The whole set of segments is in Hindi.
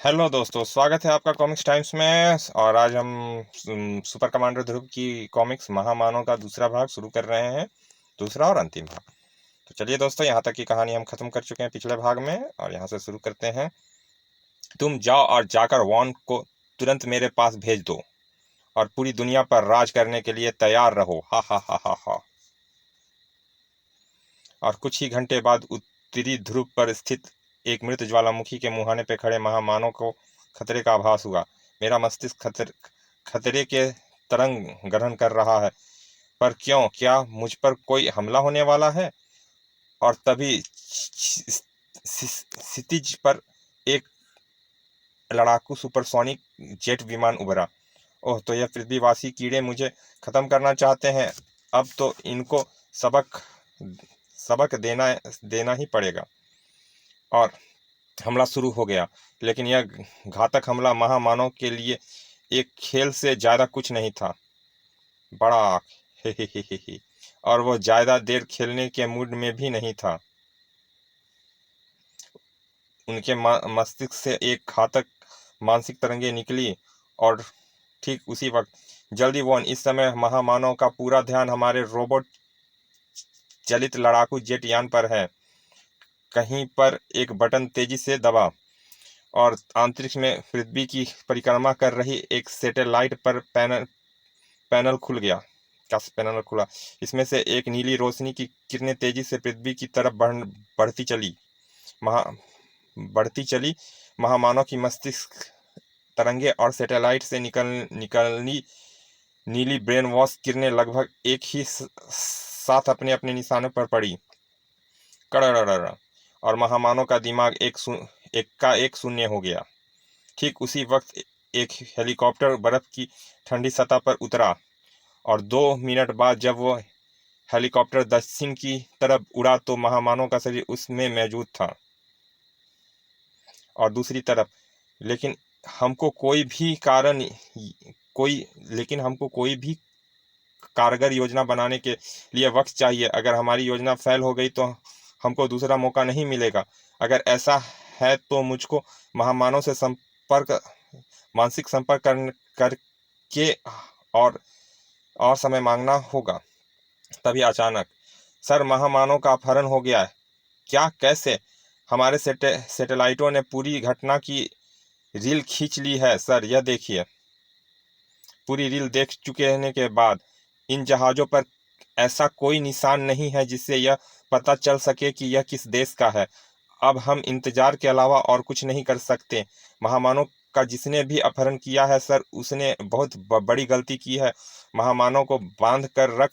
हेलो दोस्तों, स्वागत है आपका कॉमिक्स टाइम्स में। और आज हम सुपर कमांडर ध्रुव की कॉमिक्स महामानव का दूसरा भाग शुरू कर रहे हैं। दूसरा और अंतिम भाग। तो चलिए दोस्तों, यहाँ तक की कहानी हम खत्म कर चुके हैं पिछले भाग में, और यहाँ से शुरू करते हैं। तुम जाओ और जाकर वॉन को तुरंत मेरे पास भेज दो और पूरी दुनिया पर राज करने के लिए तैयार रहो। हा हा हा हा हा। और कुछ ही घंटे बाद उत्तरी ध्रुव पर स्थित एक मृत ज्वालामुखी के मुहाने पे खड़े महामानव को खतरे का आभास हुआ। मेरा मस्तिष्क खतरे के तरंग ग्रहण कर रहा है। पर क्यों? क्या मुझ पर कोई हमला होने वाला है? और तभी क्षितिज पर एक लड़ाकू सुपरसोनिक जेट विमान उभरा। ओह, तो यह पृथ्वीवासी कीड़े मुझे खत्म करना चाहते हैं। अब तो इनको सबक सबक देना ही पड़ेगा। और हमला शुरू हो गया। लेकिन यह घातक हमला महामानव के लिए एक खेल से ज़्यादा कुछ नहीं था। बड़ा हे। और वह ज़्यादा देर खेलने के मूड में भी नहीं था। उनके मस्तिष्क से एक घातक मानसिक तरंगे निकली। और ठीक उसी वक्त, जल्दी वॉन, इस समय महामानव का पूरा ध्यान हमारे रोबोट चलित लड़ाकू जेट यान पर है। कहीं पर एक बटन तेजी से दबा और अंतरिक्ष में पृथ्वी की परिक्रमा कर रही एक सैटेलाइट पर पैनल खुल गया। क्या पैनल खुला? इसमें से एक नीली रोशनी की किरणें तेजी से पृथ्वी की तरफ बढ़ती चली। महा बढ़ती चली महामानव की मस्तिष्क तरंगे और सैटेलाइट से निकलनी नीली ब्रेन वॉश किरणें लगभग एक ही साथ अपने अपने निशानों पर पड़ी। कड़र। और महामानव का दिमाग एक शून्य हो गया। ठीक उसी वक्त एक हेलीकॉप्टर बर्फ की ठंडी सतह पर उतरा। और 2 मिनट बाद जब वो हेलीकॉप्टर दक्षिण की तरफ उड़ा तो महामानव का शरीर उसमें मौजूद था। और दूसरी तरफ, लेकिन हमको कोई भी कारगर योजना बनाने के लिए वक्त चाहिए। अगर हमारी योजना फेल हो गई तो हमको दूसरा मौका नहीं मिलेगा। अगर ऐसा है तो मुझको महामानव से मानसिक संपर्क करके और समय मांगना होगा। तभी अचानक, सर, महामानव का अपहरण हो गया है। क्या? कैसे? हमारे सैटेलाइटों ने पूरी घटना की रील खींच ली है सर, यह देखिए। पूरी रील देख चुके रहने के बाद इन जहाज़ों पर ऐसा कोई निशान नहीं है जिससे यह पता चल सके कि यह किस देश का है। अब हम इंतजार के अलावा और कुछ नहीं कर सकते। महामानव का जिसने भी अपहरण किया है सर, उसने बहुत बड़ी गलती की है। महामानव को बांध कर रख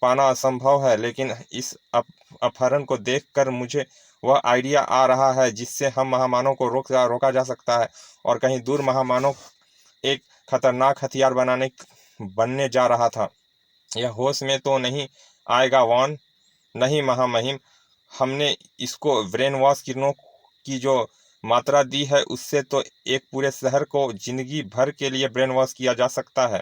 पाना असंभव है, लेकिन इस अपहरण को देखकर मुझे वह आइडिया आ रहा है जिससे हम महामानव को रोका जा सकता है। और कहीं दूर महामानव एक खतरनाक हथियार बनने जा रहा था। यह होश में तो नहीं आएगा वॉन। नहीं महामहिम, हमने इसको ब्रेन वॉश किरणों की जो मात्रा दी है उससे तो एक पूरे शहर को जिंदगी भर के लिए ब्रेन वॉश किया जा सकता है।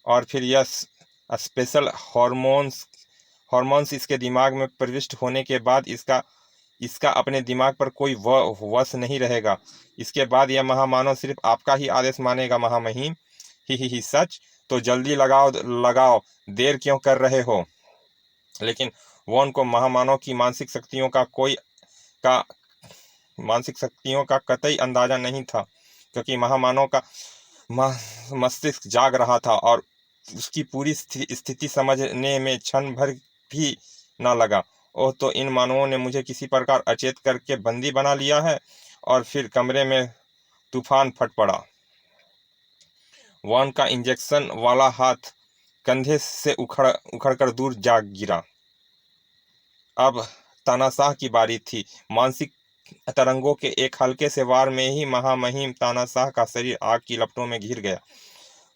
और फिर यह स्पेशल हॉर्मोन्स इसके दिमाग में प्रविष्ट होने के बाद इसका अपने दिमाग पर कोई वश नहीं रहेगा। इसके बाद यह महामानव सिर्फ आपका ही आदेश मानेगा महामहिम। ही सच? तो जल्दी लगाओ, देर क्यों कर रहे हो? लेकिन वॉन को महामानव की मानसिक शक्तियों का कतई अंदाजा नहीं था, क्योंकि महामानव का मस्तिष्क जाग रहा था और उसकी पूरी स्थिति समझने में क्षण भर भी न लगा। ओह, तो इन मानवों ने मुझे किसी प्रकार अचेत करके बंदी बना लिया है। और फिर कमरे में तूफान फट पड़ा। वॉन का इंजेक्शन वाला हाथ कंधे से उखड़कर दूर जा गिरा। अब तानाशाह की बारी थी। मानसिक तरंगों के एक हल्के से वार में ही महामहिम तानाशाह का शरीर आग की लपटों में घिर गया।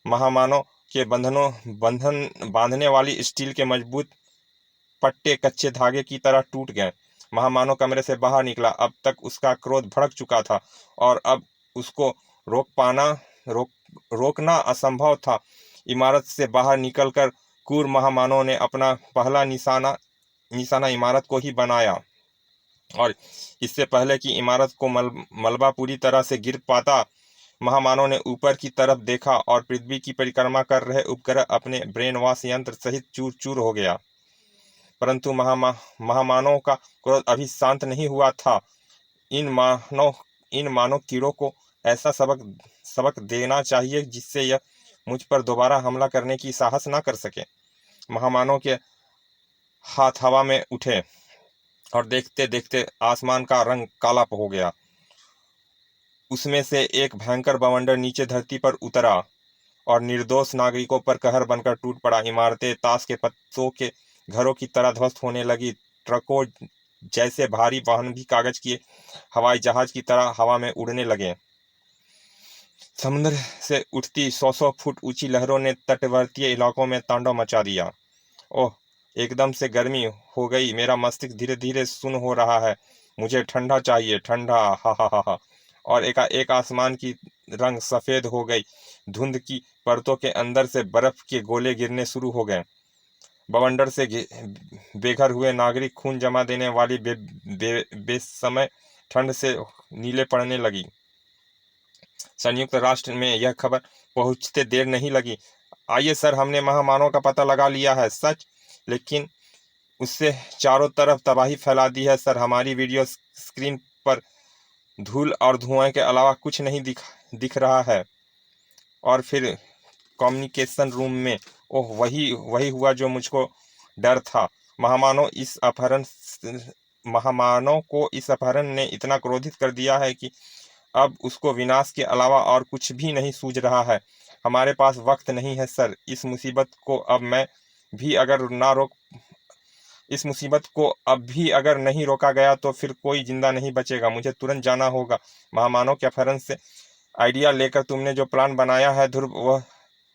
महामानव के बंधन बांधने वाली स्टील के मजबूत पट्टे कच्चे धागे की तरह टूट गए। महामानव कमरे से बाहर निकला। अब तक उसका क्रोध भड़क चुका था और अब उसको रोकना असंभव था। इमारत से बाहर निकलकर क्रूर महामानव ने अपना पहला निशाना इमारत को ही बनाया। और इससे पहले कि इमारत को मलबा पूरी तरह से गिर पाता, महामानव ने ऊपर की तरफ देखा और पृथ्वी की परिक्रमा कर रहे उपग्रह अपने ब्रेन वॉश यंत्र सहित चूर चूर हो गया। परंतु महामानव का क्रोध अभी शांत नहीं हुआ था। इन मानव कीड़ों को ऐसा सबक देना चाहिए जिससे यह मुझ पर दोबारा हमला करने की साहस ना कर सके। महामानव के हाथ हवा में उठे और देखते देखते आसमान का रंग काला हो गया। उसमें से एक भयंकर बवंडर नीचे धरती पर उतरा और निर्दोष नागरिकों पर कहर बनकर टूट पड़ा। इमारतें ताश के पत्तों के घरों की तरह ध्वस्त होने लगी। ट्रकों जैसे भारी वाहन भी कागज के हवाई जहाज की तरह हवा में उड़ने लगे। समुद्र से उठती 100-100 फुट ऊंची लहरों ने तटवर्ती इलाकों में तांडव मचा दिया। ओह, एकदम से गर्मी हो गई। मेरा मस्तिष्क धीरे धीरे सुन्न हो रहा है। मुझे ठंडा चाहिए, ठंडा। हा हा हा हा। और एकाएक आसमान की रंग सफ़ेद हो गई। धुंध की परतों के अंदर से बर्फ के गोले गिरने शुरू हो गए। बवंडर से बेघर हुए नागरिक खून जमा देने वाली बेसमय ठंड से नीले पड़ने लगी। संयुक्त राष्ट्र में यह खबर पहुंचते देर नहीं लगी। आइए सर, हमने महामानव का पता लगा लिया है। सच? लेकिन उससे चारों तरफ तबाही फैला दी है सर। हमारी वीडियो स्क्रीन पर धूल और धुआं के अलावा कुछ नहीं दिख रहा है। और फिर कम्युनिकेशन रूम में, ओह, वही हुआ जो मुझको डर था। महामानव को इस अपहरण ने इतना क्रोधित कर दिया है कि अब उसको विनाश के अलावा और कुछ भी नहीं सूझ रहा है। हमारे पास वक्त नहीं है सर। इस मुसीबत को अब भी अगर नहीं रोका गया तो फिर कोई जिंदा नहीं बचेगा। मुझे तुरंत जाना होगा। महामानव के अपहरण से आइडिया लेकर तुमने जो प्लान बनाया है ध्रुव,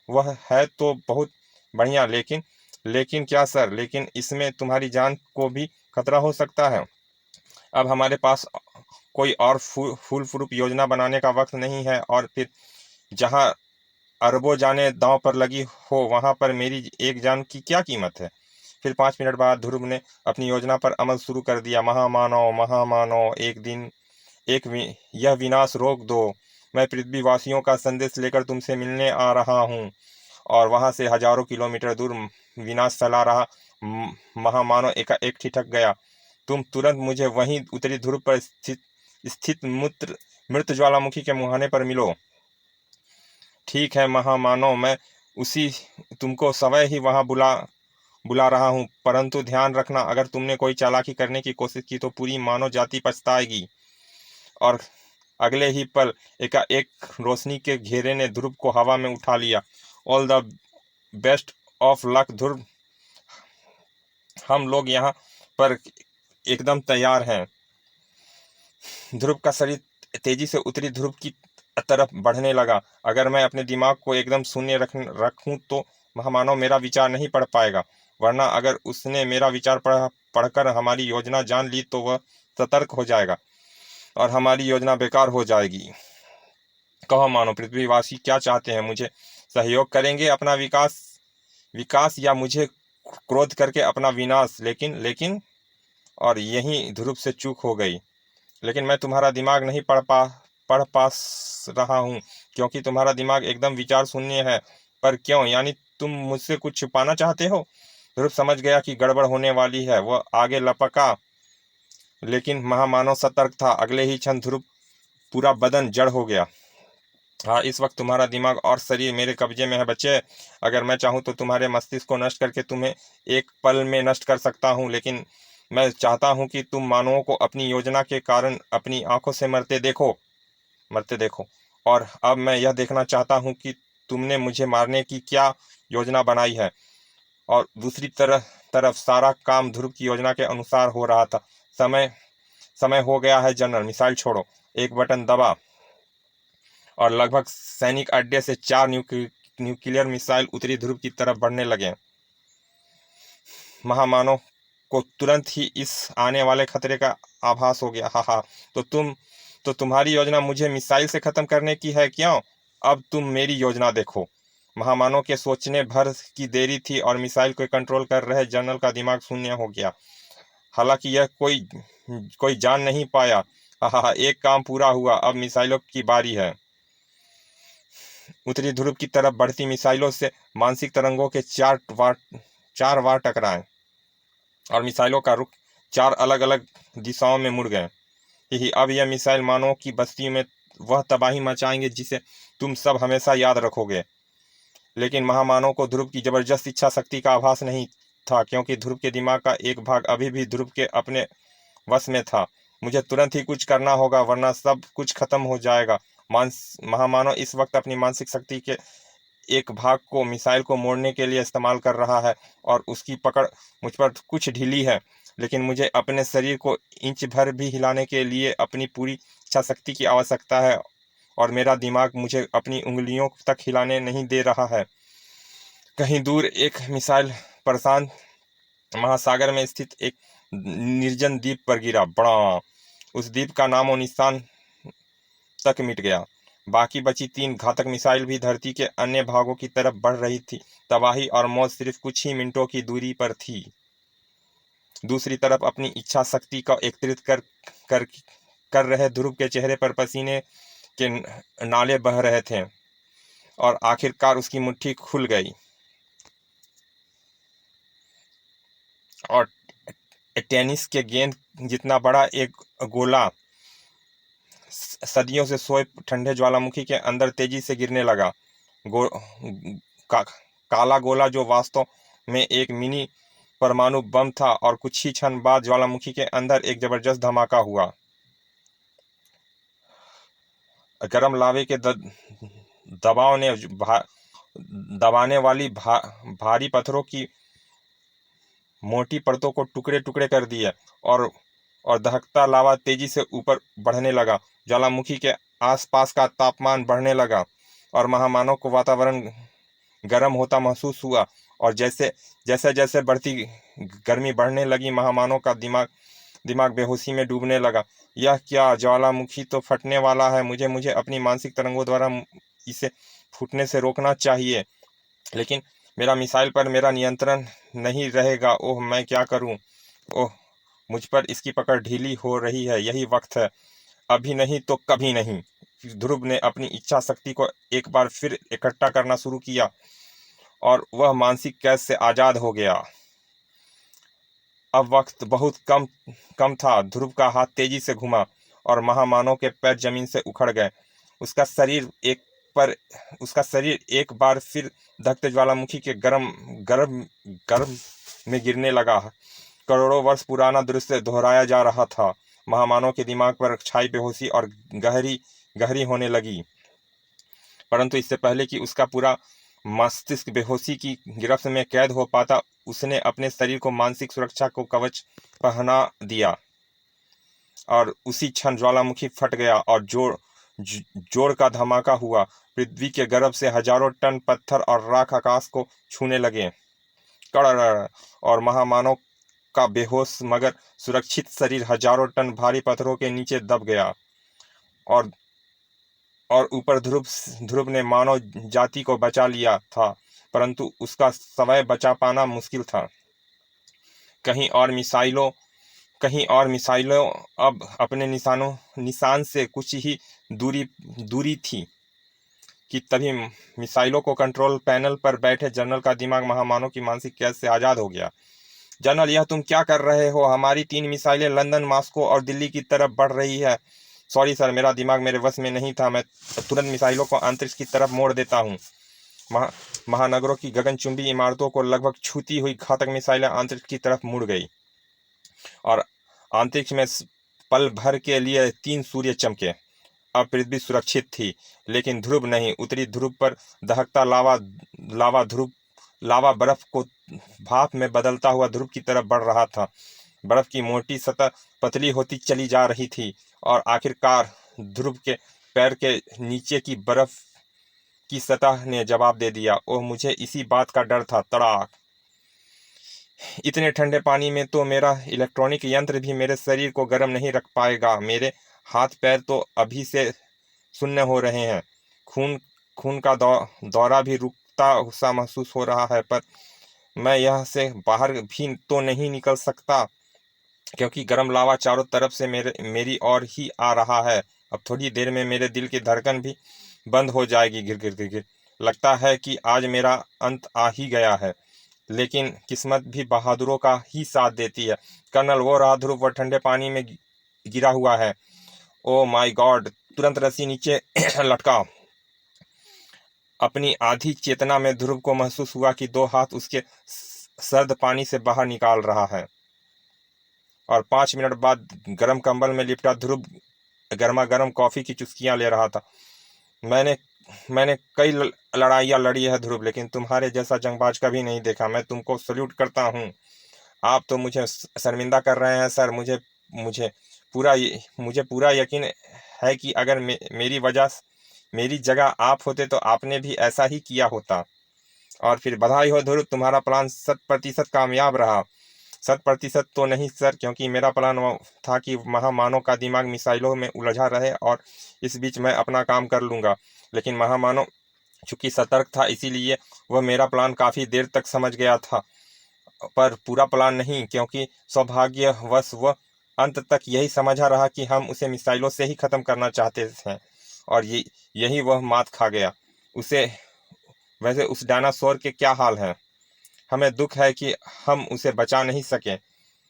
वह है तो बहुत बढ़िया, लेकिन क्या सर? लेकिन इसमें तुम्हारी जान को भी खतरा हो सकता है। अब हमारे पास कोई और फूल प्रूफ योजना बनाने का वक्त नहीं है। और फिर जहां अरबों जाने दांव पर लगी हो, वहां पर मेरी एक जान की क्या कीमत है? फिर 5 मिनट बाद ध्रुव ने अपनी योजना पर अमल शुरू कर दिया। महामानव, यह विनाश रोक दो। मैं पृथ्वीवासियों का संदेश लेकर तुमसे मिलने आ रहा हूँ। और वहां से हजारों किलोमीटर दूर विनाश फैला रहा महामानव एकाएक ठिठक गया। तुम तुरंत मुझे वहीं उत्तरी ध्रुव पर स्थित मृत ज्वालामुखी के मुहाने पर मिलो। ठीक है महामानव, मैं तुमको समय ही वहां बुला रहा हूँ। परंतु ध्यान रखना, अगर तुमने कोई चालाकी करने की कोशिश की तो पूरी मानव जाति पछताएगी। और अगले ही पल एकाएक रोशनी के घेरे ने ध्रुव को हवा में उठा लिया। All the best of luck Dhruv, हम लोग यहाँ पर एकदम तैयार हैं। ध्रुव का शरीर तेजी से उत्तरी ध्रुव की तरफ बढ़ने लगा। अगर मैं अपने दिमाग को एकदम शून्य रखूं तो महामानव मेरा विचार नहीं पढ़ पाएगा, वरना अगर उसने मेरा विचार पढ़कर हमारी योजना जान ली तो वह सतर्क हो जाएगा और हमारी योजना बेकार हो जाएगी। कहो मानो, पृथ्वीवासी क्या चाहते हैं? मुझे सहयोग करेंगे अपना विकास या मुझे क्रोध करके अपना विनाश? लेकिन और यहीं ध्रुव से चूक हो गई। लेकिन मैं तुम्हारा दिमाग नहीं पढ़ पा रहा हूँ, क्योंकि तुम्हारा दिमाग एकदम विचार शून्य है। पर क्यों? यानी तुम मुझसे कुछ छुपाना चाहते हो? ध्रुव समझ गया कि गड़बड़ होने वाली है। वह आगे लपका, लेकिन महामानव सतर्क था। अगले ही क्षण ध्रुव पूरा बदन जड़ हो गया। हाँ, इस वक्त तुम्हारा दिमाग और शरीर मेरे कब्जे में है बच्चे। अगर मैं चाहूँ तो तुम्हारे मस्तिष्क को नष्ट करके तुम्हें एक पल में नष्ट कर सकता हूँ, लेकिन मैं चाहता हूँ कि तुम मानवों को अपनी योजना के कारण अपनी आंखों से मरते देखो। और अब मैं यह देखना चाहता हूँ कि तुमने मुझे मारने की क्या योजना बनाई है। और दूसरी तरफ सारा काम ध्रुव की योजना के अनुसार हो रहा था। समय हो गया है जनरल, मिसाइल छोड़ो। एक बटन दबा और लगभग सैनिक अड्डे से 4 न्यूक्लियर मिसाइल उत्तरी ध्रुव की तरफ बढ़ने लगे। महामानव को तुरंत ही इस आने वाले खतरे का आभास हो गया। हा, तो तुम्हारी योजना मुझे मिसाइल से खत्म करने की है क्यों? अब तुम मेरी योजना देखो। महामानव के सोचने भर की देरी थी और मिसाइल को कंट्रोल कर रहे जनरल का दिमाग शून्य हो गया। हालांकि यह कोई जान नहीं पाया। हाँ, एक काम पूरा हुआ, अब मिसाइलों की बारी है। उत्तरी ध्रुव की तरफ बढ़ती मिसाइलों से मानसिक तरंगों के 4 वार टकराए और मिसाइलों का रुख 4 अलग अलग दिशाओं में मुड़ गए। यही अब यह मिसाइल मानवों की बस्ती में वह तबाही मचाएंगे जिसे तुम सब हमेशा याद रखोगे। लेकिन महामानव को ध्रुव की जबरदस्त इच्छा शक्ति का आभास नहीं था, क्योंकि ध्रुव के दिमाग का एक भाग अभी भी ध्रुव के अपने वश में था। मुझे तुरंत ही कुछ करना होगा, वरना सब कुछ खत्म हो जाएगा। महामानव इस वक्त अपनी मानसिक शक्ति के एक भाग को मिसाइल को मोड़ने के लिए इस्तेमाल कर रहा है और उसकी पकड़ मुझ पर कुछ ढीली है, लेकिन मुझे अपने शरीर को इंच भर भी हिलाने के लिए अपनी पूरी इच्छा शक्ति की आवश्यकता है और मेरा दिमाग मुझे अपनी उंगलियों तक हिलाने नहीं दे रहा है। कहीं दूर एक मिसाइल प्रशांत महासागर में स्थित एक निर्जन द्वीप पर गिरा। बड़ा उस द्वीप का नामो निशान तक मिट गया। बाकी बची 3 घातक मिसाइल भी धरती के अन्य भागों की तरफ बढ़ रही थी। तबाही और मौत सिर्फ कुछ ही मिनटों की दूरी पर थी। दूसरी तरफ अपनी इच्छा शक्ति को एकत्रित कर रहे ध्रुव के चेहरे पर पसीने के नाले बह रहे थे और आखिरकार उसकी मुट्ठी खुल गई और टेनिस के गेंद जितना बड़ा एक गोला सदियों से सोए ठंडे ज्वालामुखी के अंदर तेजी से गिरने लगा। काला गोला जो वास्तव में एक मिनी परमाणु बम था, और कुछ ही क्षण बाद ज्वालामुखी के अंदर एक जबरदस्त धमाका हुआ। गर्म लावे के दबाव ने दबाने वाली भारी पत्थरों की मोटी परतों को टुकड़े टुकड़े कर दिए और दहकता लावा तेजी से ऊपर बढ़ने लगा। ज्वालामुखी के आसपास का तापमान बढ़ने लगा और महामानव को वातावरण गर्म होता महसूस हुआ, और जैसे जैसे बढ़ती गर्मी बढ़ने लगी, महामानव का दिमाग बेहोशी में डूबने लगा। यह क्या, ज्वालामुखी तो फटने वाला है। मुझे अपनी मानसिक तरंगों द्वारा इसे फूटने से रोकना चाहिए, लेकिन मेरा मिसाइल पर मेरा नियंत्रण नहीं रहेगा। ओह, मैं क्या करूं? ओह, मुझ पर इसकी पकड़ ढीली हो रही है। यही वक्त है, अभी नहीं तो कभी नहीं। ध्रुव ने अपनी इच्छा शक्ति को एक बार फिर इकट्ठा करना शुरू किया और वह मानसिक कैद से आजाद हो गया। अब वक्त बहुत कम था। ध्रुव का हाथ तेजी से घुमा और महामानव के पैर जमीन से उखड़ गए। उसका शरीर एक बार फिर दहकते ज्वालामुखी के गर्म में गिरने लगा। करोड़ों वर्ष पुराना दृश्य दोहराया जा रहा था। महामानव के दिमाग पर छाई बेहोशी और गहरी होने लगी, परंतु इससे पहले कि उसका पूरा मस्तिष्क बेहोशी की गिरफ्त में कैद हो पाता, उसने अपने शरीर को मानसिक सुरक्षा को कवच पहना दिया और उसी क्षण ज्वालामुखी फट गया और जोर का धमाका हुआ। पृथ्वी के गर्भ से हजारों टन पत्थर और राख आकाश को छूने लगे। कड़र, और महामानव का बेहोश मगर सुरक्षित शरीर हजारों टन भारी पत्थरों के नीचे दब गया और ऊपर ध्रुव ने मानव जाति को बचा लिया था, परंतु उसका समय बचा पाना मुश्किल था। कहीं और मिसाइलों अब अपने निशान से कुछ ही दूरी थी कि तभी मिसाइलों को कंट्रोल पैनल पर बैठे जनरल का दिमाग महामानव की मानसिक कैद से आज़ाद हो गया। जनरल, यह तुम क्या कर रहे हो? हमारी 3 मिसाइलें लंदन, मॉस्को और दिल्ली की तरफ बढ़ रही है। सॉरी सर, मेरा दिमाग मेरे वश में नहीं था। मैं तुरंत मिसाइलों को अंतरिक्ष की तरफ मोड़ देता हूँ। महानगरों की गगनचुंबी इमारतों को लगभग छूती हुई घातक मिसाइलें अंतरिक्ष की तरफ मुड़ गई और अंतरिक्ष में पल भर के लिए 3 सूर्य चमके। अब पृथ्वी सुरक्षित थी, लेकिन ध्रुव नहीं। उत्तरी ध्रुव पर दहकता लावा बर्फ को भाप में बदलता हुआ ध्रुव की तरफ बढ़ रहा था। बर्फ की मोटी सतह पतली होती चली जा रही थी और आखिरकार ध्रुव के पैर के नीचे की बर्फ की सतह ने जवाब दे दिया। ओह, मुझे इसी बात का डर था। तड़ाक! इतने ठंडे पानी में तो मेरा इलेक्ट्रॉनिक यंत्र भी मेरे शरीर को गर्म नहीं रख पाएगा। मेरे हाथ पैर तो अभी से सुन्न हो रहे हैं। खून का दौरा भी रुकता सा महसूस हो रहा है, पर मैं यह से बाहर भी तो नहीं निकल सकता। क्योंकि गर्म लावा चारों तरफ से मेरी ओर ही आ रहा है। अब थोड़ी देर में मेरे दिल की धड़कन भी बंद हो जाएगी। गिर गिर गिर गिर लगता है कि आज मेरा अंत आ ही गया है। लेकिन किस्मत भी बहादुरों का ही साथ देती है। कर्नल, वो रहा ध्रुव, वह ठंडे पानी में गिरा हुआ है। Oh my God! तुरंत रस्सी नीचे लटका। अपनी आधी चेतना में ध्रुव को महसूस हुआ कि 2 हाथ उसके सर्द पानी से बाहर निकाल रहा है। और 5 मिनट बाद गर्म कंबल में लिपटा ध्रुव गर्मा गर्म कॉफी की चुस्कियां ले रहा था। मैंने मैंने कई लड़ाइयाँ लड़ी है ध्रुव, लेकिन तुम्हारे जैसा जंगबाज कभी नहीं देखा। मैं तुमको सल्यूट करता हूँ। आप तो मुझे शर्मिंदा कर रहे हैं सर। मुझे मुझे मुझे पूरा यकीन है कि अगर मेरी जगह आप होते तो आपने भी ऐसा ही किया होता। और फिर बधाई हो ध्रुव, तुम्हारा प्लान 100% कामयाब रहा। 100% तो नहीं सर, क्योंकि मेरा प्लान था कि महामानव का दिमाग मिसाइलों में उलझा रहे और इस बीच मैं अपना काम कर लूँगा। लेकिन महामानव चूंकि सतर्क था, इसीलिए वह मेरा प्लान काफ़ी देर तक समझ गया था, पर पूरा प्लान नहीं, क्योंकि सौभाग्यवश वह अंत तक यही समझा रहा कि हम उसे मिसाइलों से ही ख़त्म करना चाहते थे। और यही वह मात खा गया। वैसे उस डायनासोर के क्या हाल है? हमें दुख है कि हम उसे बचा नहीं सके,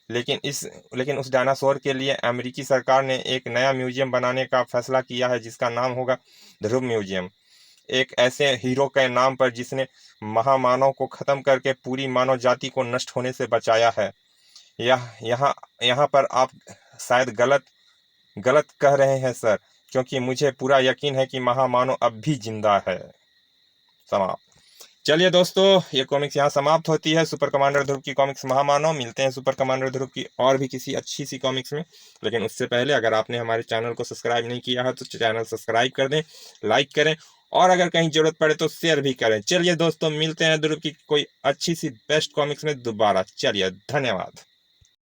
लेकिन उस डायनासोर के लिए अमेरिकी सरकार ने एक नया म्यूजियम बनाने का फैसला किया है, जिसका नाम होगा ध्रुव म्यूजियम। एक ऐसे हीरो के नाम पर जिसने महामानव को खत्म करके पूरी मानव जाति को नष्ट होने से बचाया है। यहाँ यहाँ पर आप शायद गलत गलत कह रहे हैं सर, क्योंकि मुझे पूरा यकीन है कि महामानव अब भी जिंदा है। समाप्त। चलिए दोस्तों, ये कॉमिक्स यहाँ समाप्त होती है। सुपर कमांडर ध्रुव की कॉमिक्स महामानव। मिलते हैं सुपर कमांडर ध्रुव की और भी किसी अच्छी सी कॉमिक्स में। लेकिन उससे पहले अगर आपने हमारे चैनल को सब्सक्राइब नहीं किया है तो चैनल सब्सक्राइब कर दें, लाइक करें, और अगर कहीं जरूरत पड़े तो शेयर भी करें। चलिए दोस्तों, मिलते हैं ध्रुव की कोई अच्छी सी बेस्ट कॉमिक्स में दोबारा। चलिए, धन्यवाद।